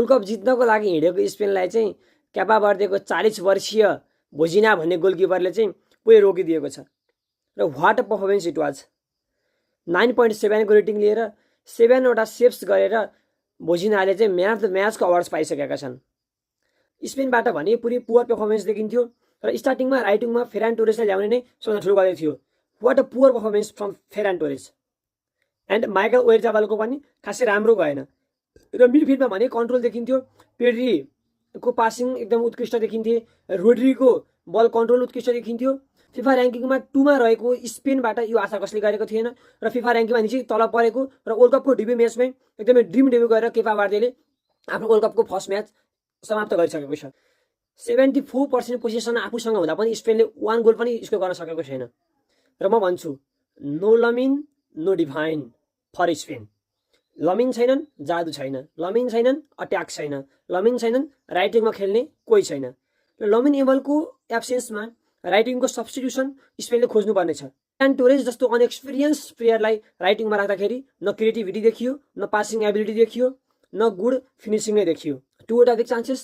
World cup जित्नको लागि हिँडेको स्पेनलाई चाहिँ क्यापा बर्देको 40 वर्षीय भोजिना भन्ने गोलकिपरले चाहिँ पुरै रोकिदिएको छ र what a performance it was. 9.7 को रेटिङ लिएर 7वटा सेभ्स गरेर भोजिनाले चाहिँ म्यान अफ द म्याचको अवार्ड्स पाइसकेका छन्। स्पेनबाट भने पुरै पुवर पर्फर्मेन्स देखिन्थ्यो र स्टार्टिङमा राइटिङमा फेरान टोरेसलाई ल्याउने नै सबभन्दा ठुलो गल्ती थियो। What a poor performance from Ferran Torres and Michael ओयारजाबालको पनि खासै राम्रो गएन र मिडफिल्डमा भने कन्ट्रोल देखिन्थ्यो। पेड्रीको पासिङ एकदम उत्कृष्ट देखिन्थे, रोड्रीको बल कन्ट्रोल उत्कृष्ट देखिन्थ्यो। फिफा ऱ्याङ्किङमा 2 मा रहेको स्पेनबाट यो आशा कसले गरेको थिएन र फिफा ऱ्याङ्किङमा निकै तल परेको र वर्ल्ड कपको डेब्यू म्याचमै एकदमै ड्रिम डेब्यू गरेर केपा बार्देले आफ्नो वर्ल्ड कपको फर्स्ट म्याच समाप्त गरिसकेको छ। 74% पोजिसन आफूसँग हुँदा पनि स्पेनले 1 गोल पनि स्कोर गर्न सकेको छैन र म भन्छु no Lamine no divine for Spain. Lamine छैनन्, जादु छैन, लमिन छैनन्, अट्याक छैन, लमिन छैनन्, राइटिङमा खेल्ने कोही छैन र लमिन एबलको एब्सेन्समा राइटिङको सब्स्टिट्युसन स्पेनले खोज्नुपर्ने छ। फेरान टोरेस जस्तो अनएक्सपिरियन्स प्लेयरलाई राइटिङमा राख्दाखेरि न क्रिएटिभिटी देखियो, न पासिङ एबिलिटी देखियो, न गुड फिनिसिङ नै देखियो। 2 बिग चान्सेस